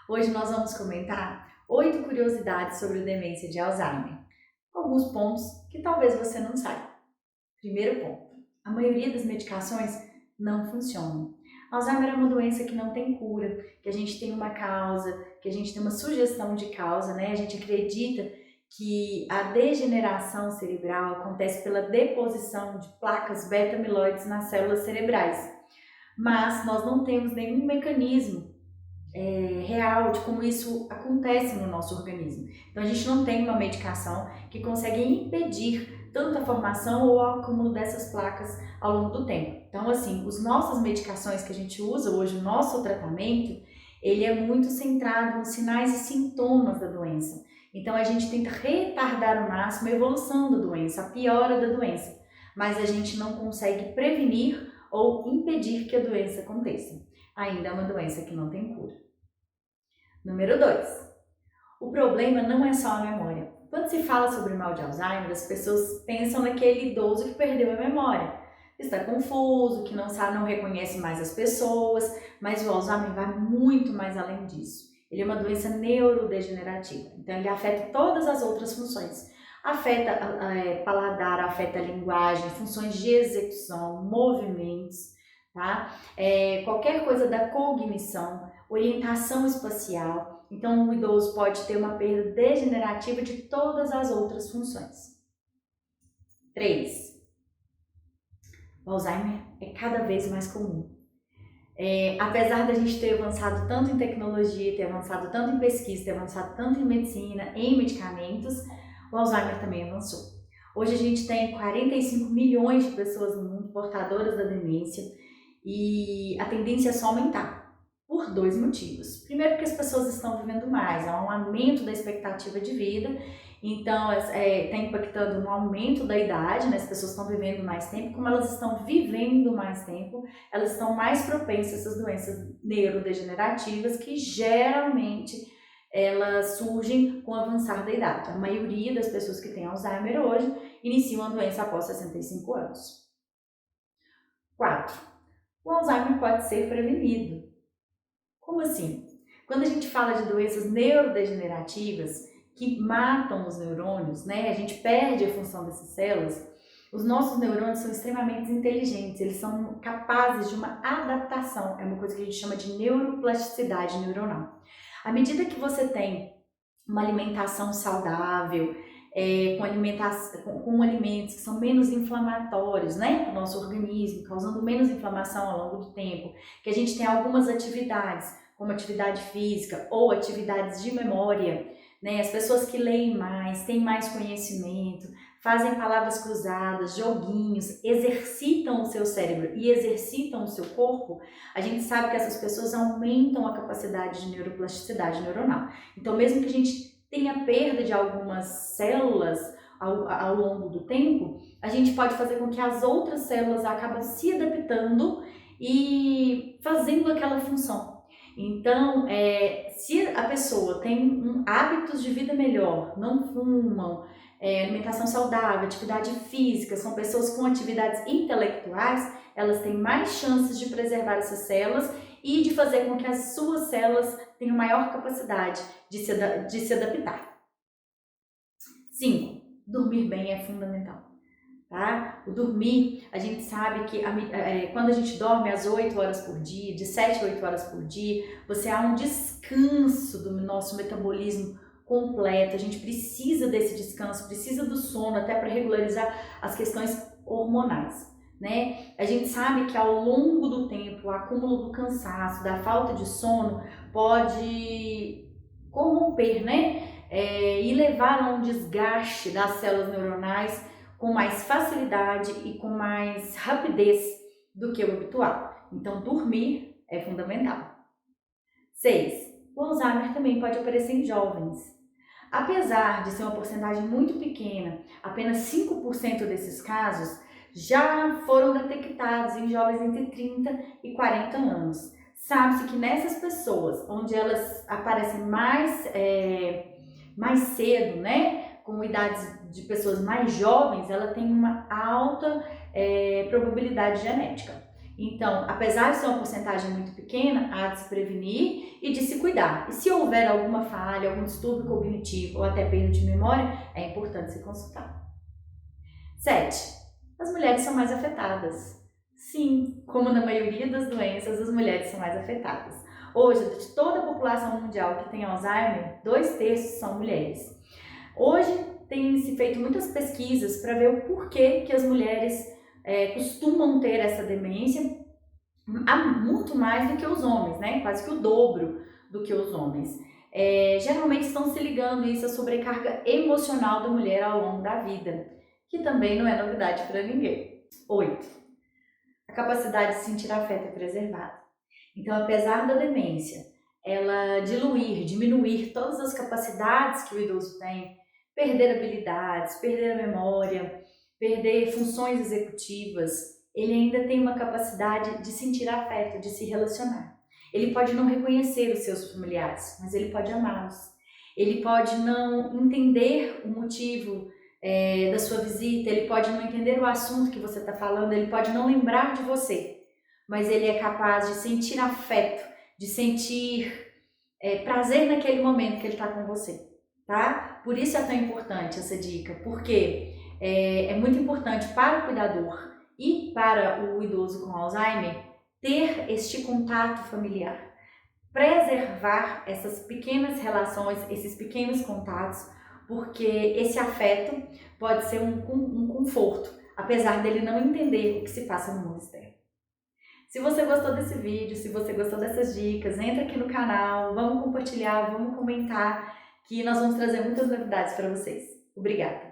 Hoje nós vamos comentar 8 curiosidades sobre a demência de Alzheimer. Alguns pontos que talvez você não saiba. Primeiro ponto, a maioria das medicações não funcionam. Alzheimer é uma doença que não tem cura, que a gente tem uma causa, que a gente tem uma sugestão de causa, né? A gente acredita que a degeneração cerebral acontece pela deposição de placas beta-amiloides nas células cerebrais. Mas nós não temos nenhum mecanismo real de como isso acontece no nosso organismo. Então a gente não tem uma medicação que consegue impedir tanto a formação ou o acúmulo dessas placas ao longo do tempo. Então assim, as nossas medicações que a gente usa hoje, o nosso tratamento, ele é muito centrado nos sinais e sintomas da doença. Então a gente tenta retardar ao máximo a evolução da doença, a piora da doença, mas a gente não consegue prevenir ou impedir que a doença aconteça. Ainda é uma doença que não tem cura. Número 2. O problema não é só a memória. Quando se fala sobre o mal de Alzheimer, as pessoas pensam naquele idoso que perdeu a memória. Está confuso, que não sabe, não reconhece mais as pessoas, mas o Alzheimer vai muito mais além disso. Ele é uma doença neurodegenerativa, então ele afeta todas as outras funções. Afeta paladar, afeta a linguagem, funções de execução, movimentos, tá? Qualquer coisa da cognição, orientação espacial. Então, o idoso pode ter uma perda degenerativa de todas as outras funções. 3. O Alzheimer é cada vez mais comum. Apesar da gente ter avançado tanto em tecnologia, ter avançado tanto em pesquisa, ter avançado tanto em medicina, em medicamentos, o Alzheimer também avançou. Hoje a gente tem 45 milhões de pessoas no mundo portadoras da demência e a tendência é só aumentar. Por 2 motivos. Primeiro, porque as pessoas estão vivendo mais, há um aumento da expectativa de vida, então está impactando no aumento da idade, né? As pessoas estão vivendo mais tempo, como elas estão vivendo mais tempo, elas estão mais propensas a essas doenças neurodegenerativas que geralmente elas surgem com o avançar da idade. A maioria das pessoas que têm Alzheimer hoje iniciam a doença após 65 anos. 4. O Alzheimer pode ser prevenido. Como assim? Quando a gente fala de doenças neurodegenerativas que matam os neurônios, né? A gente perde a função dessas células. Os nossos neurônios são extremamente inteligentes, eles são capazes de uma adaptação, é uma coisa que a gente chama de neuroplasticidade neuronal. À medida que você tem uma alimentação saudável, com alimentos que são menos inflamatórios, né, para o nosso organismo, causando menos inflamação ao longo do tempo, que a gente tem algumas atividades, como atividade física ou atividades de memória, né, as pessoas que leem mais, têm mais conhecimento, fazem palavras cruzadas, joguinhos, exercitam o seu cérebro e exercitam o seu corpo, a gente sabe que essas pessoas aumentam a capacidade de neuroplasticidade neuronal. Então, mesmo que a gente tenha perda de algumas células ao longo do tempo, a gente pode fazer com que as outras células acabem se adaptando e fazendo aquela função. Então, se a pessoa tem hábitos de vida melhor, não fumam, alimentação saudável, atividade física, são pessoas com atividades intelectuais, elas têm mais chances de preservar essas células e de fazer com que as suas células tenham maior capacidade de se adaptar. 5. Dormir bem é fundamental. Tá? O dormir, a gente sabe que quando a gente dorme às 8 horas por dia, de 7 a 8 horas por dia, você há um descanso do nosso metabolismo completo. A gente precisa desse descanso, precisa do sono até para regularizar as questões hormonais. Né? A gente sabe que ao longo do tempo, o acúmulo do cansaço, da falta de sono, pode corromper, né? E levar a um desgaste das células neuronais com mais facilidade e com mais rapidez do que o habitual. Então, dormir é fundamental. 6. O Alzheimer também pode aparecer em jovens. Apesar de ser uma porcentagem muito pequena, apenas 5% desses casos já foram detectados em jovens entre 30 e 40 anos. Sabe-se que nessas pessoas, onde elas aparecem mais cedo, né, com idades de pessoas mais jovens, ela tem uma alta probabilidade genética. Então, apesar de ser uma porcentagem muito pequena, há de se prevenir e de se cuidar. E se houver alguma falha, algum distúrbio cognitivo ou até perda de memória, é importante se consultar. 7. As mulheres são mais afetadas. Sim, como na maioria das doenças, as mulheres são mais afetadas. Hoje, de toda a população mundial que tem Alzheimer, 2/3 são mulheres. Hoje, tem se feito muitas pesquisas para ver o porquê que as mulheres costumam ter essa demência muito mais do que os homens, né? Quase que o dobro do que os homens. Geralmente estão se ligando isso à sobrecarga emocional da mulher ao longo da vida, que também não é novidade para ninguém. 8. A capacidade de sentir afeto é preservada. Então, apesar da demência, ela diminuir todas as capacidades que o idoso tem, perder habilidades, perder a memória, perder funções executivas, ele ainda tem uma capacidade de sentir afeto, de se relacionar. Ele pode não reconhecer os seus familiares, mas ele pode amá-los. Ele pode não entender o motivo da sua visita, ele pode não entender o assunto que você está falando, ele pode não lembrar de você, mas ele é capaz de sentir afeto, de sentir prazer naquele momento que ele está com você, tá? Por isso é tão importante essa dica, porque é muito importante para o cuidador e para o idoso com Alzheimer ter este contato familiar, preservar essas pequenas relações, esses pequenos contatos, porque esse afeto pode ser um conforto, apesar dele não entender o que se passa no mundo externo. Se você gostou desse vídeo, se você gostou dessas dicas, entra aqui no canal, vamos compartilhar, vamos comentar, que nós vamos trazer muitas novidades para vocês. Obrigada!